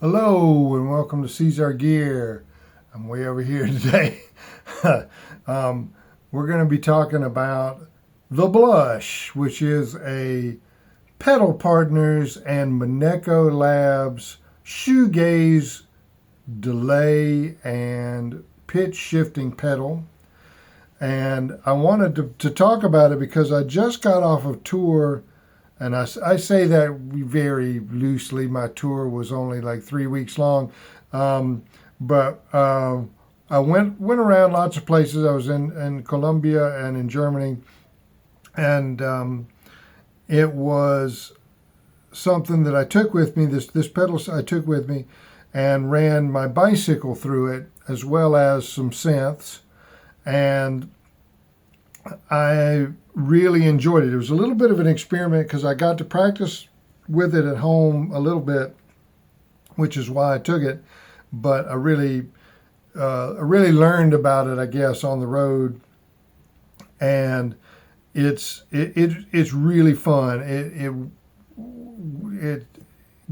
Hello and welcome to Seesar Gear. I'm way over here today. We're going to be talking about the Blush, which is a Pedal Partners and Maneco Labs shoegaze delay and pitch shifting pedal. And I wanted to talk about it because I just got off of tour. And I say that very loosely. My tour was only like 3 weeks long, but I went around lots of places. I was in Colombia and in Germany, and it was something that I took with me. This pedal I took with me, and ran my bicycle through it as well as some synths, and I really enjoyed it. It was a little bit of an experiment because I got to practice with it at home a little bit, which is why I took it. But I really learned about it, I guess, on the road, and it's really fun. It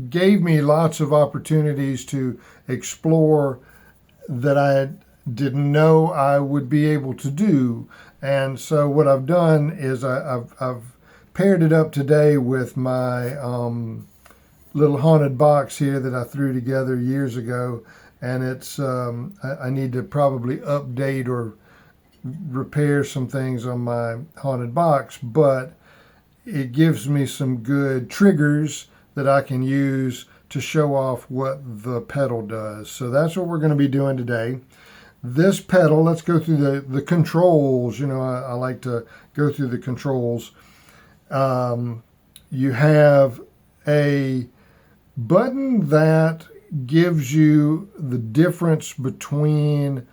gave me lots of opportunities to explore that I didn't know I would be able to do. And so what I've done is I've paired it up today with my little haunted box here that I threw together years ago, and it's I need to probably update or repair some things on my haunted box, but it gives me some good triggers that I can use to show off what the pedal does. So that's what we're going to be doing today. This pedal, let's go through the controls. I like to go through the controls. You have a button that gives you the difference between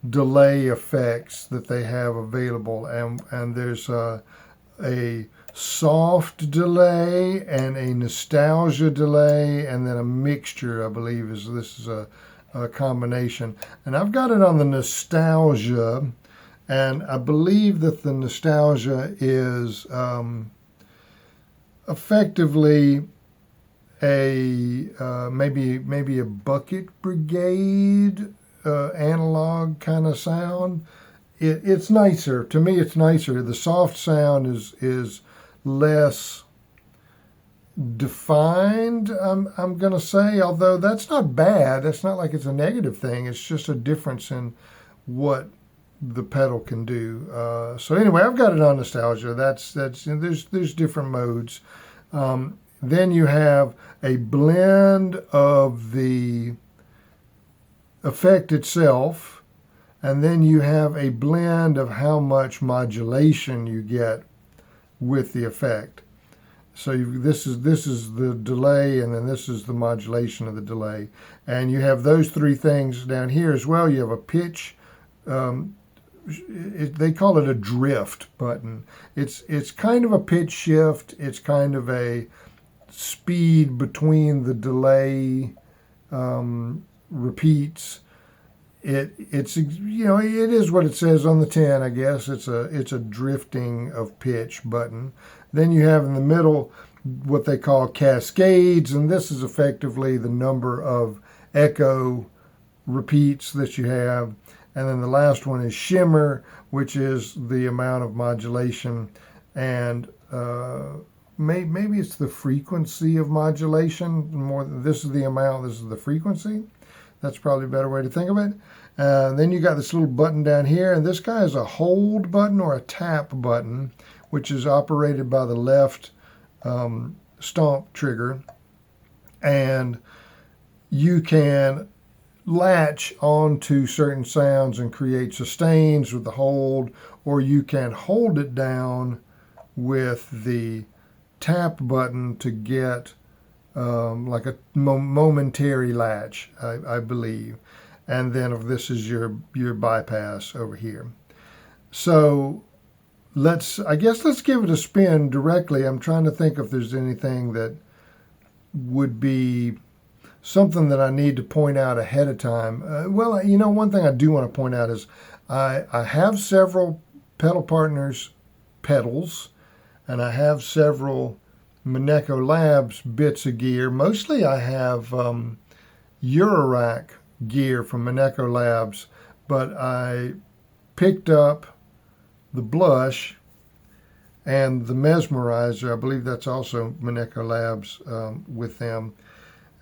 delay effects that they have available. And there's a soft delay and a nostalgia delay, and then a mixture, I believe, this is a combination. And I've got it on the nostalgia, and I believe that the nostalgia is effectively a maybe a Bucket Brigade analog kind of sound. It's nicer. To me, it's nicer. The soft sound is less defined, I'm going to say, although that's not bad. That's not like it's a negative thing. It's just a difference in what the pedal can do. So anyway, I've got it on nostalgia. There's different modes. Then you have a blend of the effect itself, and then you have a blend of how much modulation you get with the effect. So this is the delay, and then this is the modulation of the delay. And you have those three things down here as well. You have a pitch. They call it a drift button. It's kind of a pitch shift. It's kind of a speed between the delay repeats. It is what it says on the tin, I guess. It's a drifting of pitch button. Then you have in the middle what they call cascades, and this is effectively the number of echo repeats that you have. And then the last one is shimmer, which is the amount of modulation, and maybe it's the frequency of modulation. This is the amount, this is the frequency. That's probably a better way to think of it. Then you got this little button down here, and this guy is a hold button or a tap button, which is operated by the left stomp trigger. And you can latch onto certain sounds and create sustains with the hold, or you can hold it down with the tap button to get like a momentary latch, I believe. And then this is your bypass over here. So let's give it a spin directly. I'm trying to think if there's anything that would be something that I need to point out ahead of time. One thing I do want to point out is I have several Pedal Partners pedals, and I have several Maneco Labs bits of gear. Mostly I have Eurorack gear from Maneco Labs, but I picked up the blush and the mesmerizer. I believe that's also Maneco Labs with them.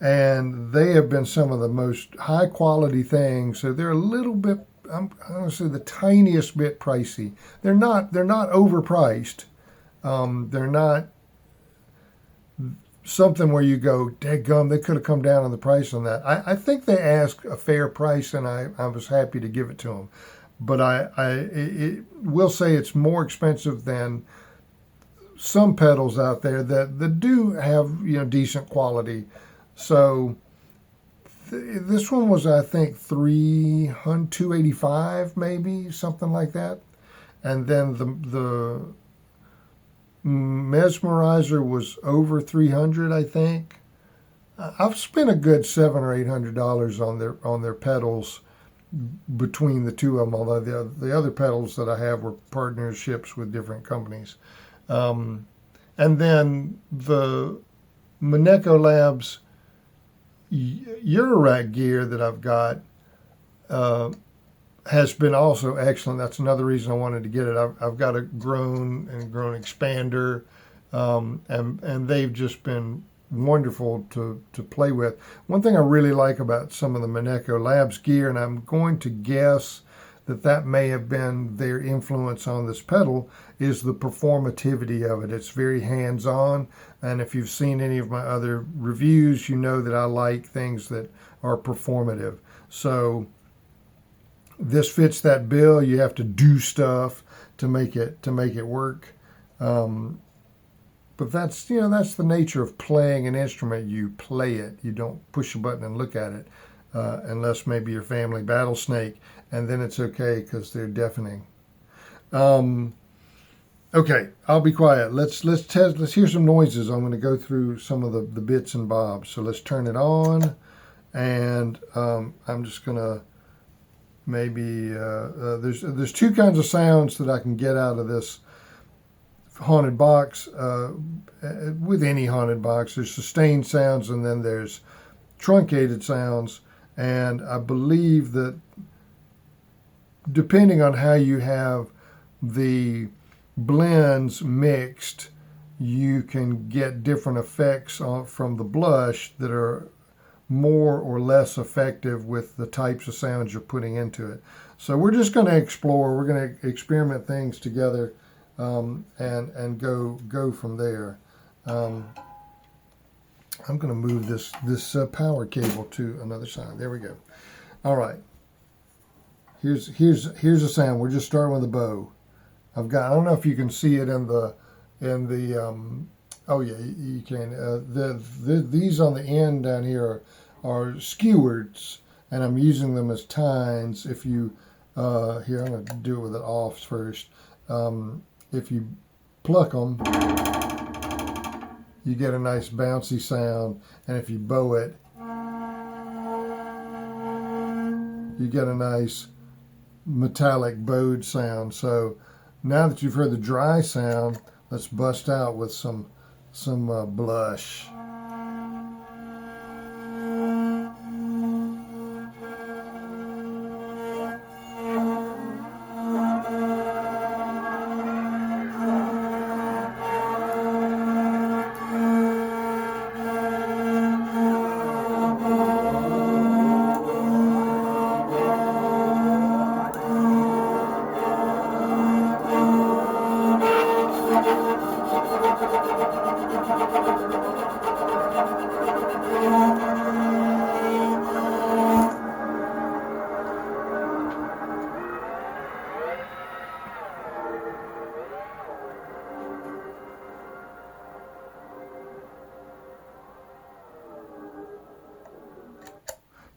And they have been some of the most high quality things. So they're a little bit, I'm going to say the tiniest bit pricey. They're not overpriced. They're not something where you go, dadgum, they could have come down on the price on that. I think they asked a fair price, and I was happy to give it to them. But I will say it's more expensive than some pedals out there that do have decent quality. So this one was, I think, $285 maybe, something like that. And then the mesmerizer was over $300, I think. I've spent a good $700 or $800 on their pedals between the two of them. Although the other pedals that I have were partnerships with different companies. And then the Maneco Labs Eurorack gear that I've got has been also excellent. That's another reason I wanted to get it. I've got a grown expander, and they've just been wonderful to play with. One thing I really like about some of the Maneco Labs gear, and I'm going to guess that may have been their influence on this pedal, is the performativity of it. It's very hands-on, and if you've seen any of my other reviews, you know that I like things that are performative. So this fits that bill. You have to do stuff to make it work. But that's the nature of playing an instrument. You play it. You don't push a button and look at it, unless maybe your family battle snake, and then it's okay because they're deafening. Okay, I'll be quiet. Let's hear some noises. I'm going to go through some of the bits and bobs. So let's turn it on, and I'm just going to maybe there's two kinds of sounds that I can get out of this haunted box. With any haunted box, there's sustained sounds, and then there's truncated sounds. And I believe that depending on how you have the blends mixed, you can get different effects from the blush that are more or less effective with the types of sounds you're putting into it. So we're just going to explore. We're going to experiment things together, and go from there. I'm going to move this power cable to another side. There we go. All right. Here's a sound. We're just starting with a bow. I don't know if you can see it in the oh yeah, you can. These on the end down here are skewers, and I'm using them as tines. If you here, I'm going to do it with it off first. If you pluck them, you get a nice bouncy sound, and if you bow it, you get a nice metallic bowed sound. So now that you've heard the dry sound, let's bust out with some blush.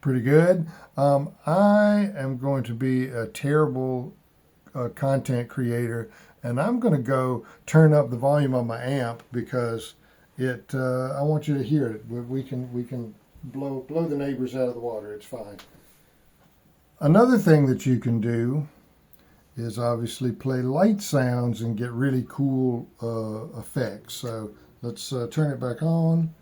Pretty good. I am going to be a terrible content creator, and I'm going to go turn up the volume on my amp because I want you to hear it. We can blow the neighbors out of the water. It's fine. Another thing that you can do is obviously play light sounds and get really cool effects. So let's turn it back on.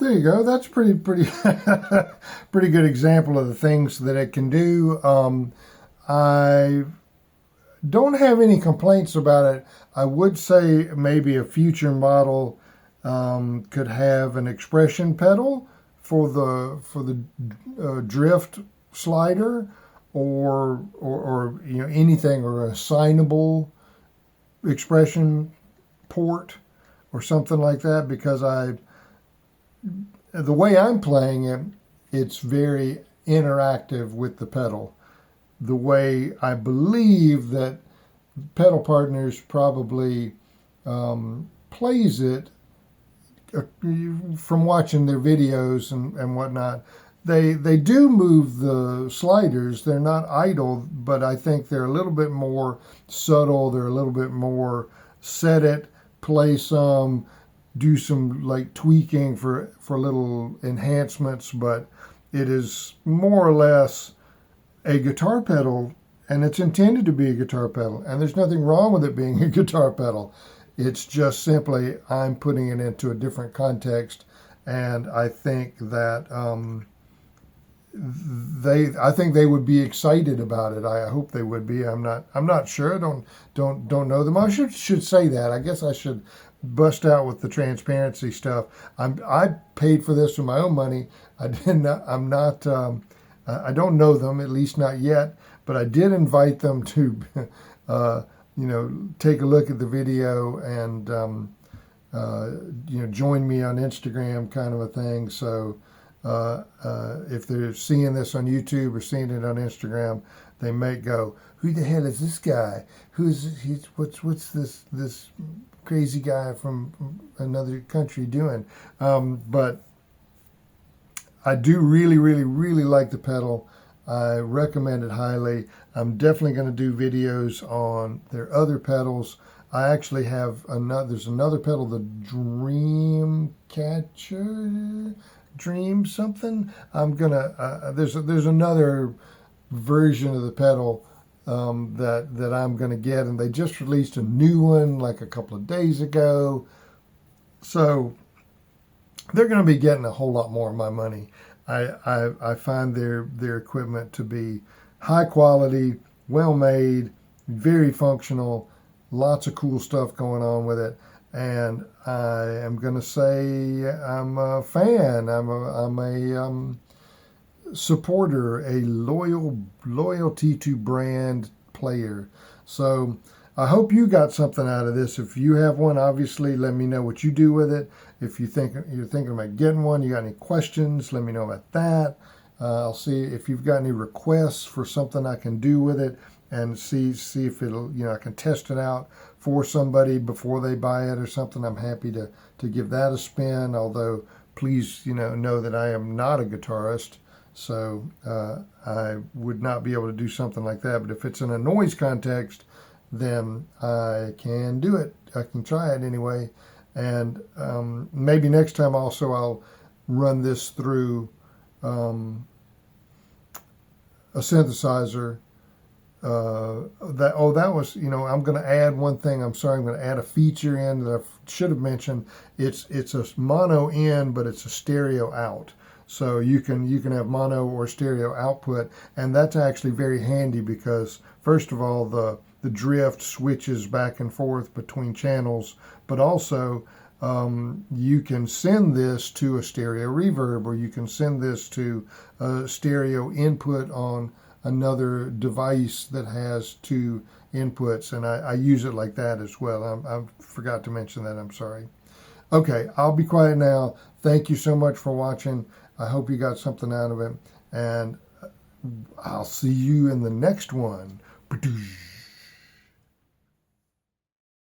There you go. That's pretty pretty good example of the things that it can do. I don't have any complaints about it. I would say maybe a future model could have an expression pedal for the drift slider, or you know, anything, or a assignable expression port or something like that, because the way I'm playing it, it's very interactive with the pedal. The way I believe that Pedal Partners probably plays it, from watching their videos and whatnot, they do move the sliders. They're not idle, but I think they're a little bit more subtle. They're a little bit more set it, play some, do some like tweaking for little enhancements, but it is more or less a guitar pedal, and it's intended to be a guitar pedal, and there's nothing wrong with it being a guitar pedal. It's just simply I'm putting it into a different context, and I think that I think they would be excited about it. I hope they would be. I'm not sure. Don't know them. I should say that. I guess I should bust out with the transparency stuff. I paid for this with my own money. I didn't. I'm not. I don't know them, at least not yet. But I did invite them to, take a look at the video and join me on Instagram, kind of a thing. So if they're seeing this on YouTube or seeing it on Instagram, they may go, "Who the hell is this guy? What's this crazy guy from another country doing?" But I do really, really, really like the pedal. I recommend it highly. I'm definitely going to do videos on their other pedals. I actually have there's another pedal, the Dream Catcher, Dream something. I'm gonna there's another version of the pedal that I'm gonna get, and they just released a new one like a couple of days ago. So they're going to be getting a whole lot more of my money. I find their equipment to be high quality, well made, very functional, lots of cool stuff going on with it, and I am going to say I'm a fan. I'm a supporter, a loyalty to brand player. So I hope you got something out of this. If you have one, obviously let me know what you do with it. If you're thinking about getting one, you got any questions, let me know about that. I'll see if you've got any requests for something I can do with it, and see if it'll, I can test it out for somebody before they buy it or something. I'm happy to give that a spin. Although please, know that I am not a guitarist, so I would not be able to do something like that. But if it's in a noise context, then I can do it. I can try it anyway. And maybe next time also I'll run this through a synthesizer. That was, I'm going to add one thing. I'm sorry, I'm going to add a feature in that I should have mentioned. It's a mono in, but it's a stereo out. So you can have mono or stereo output, and that's actually very handy because first of all, the drift switches back and forth between channels, but also you can send this to a stereo reverb, or you can send this to a stereo input on another device that has two inputs, and I use it like that as well. I forgot to mention that. I'm sorry. Okay, I'll be quiet now. Thank you so much for watching. I hope you got something out of it, and I'll see you in the next one.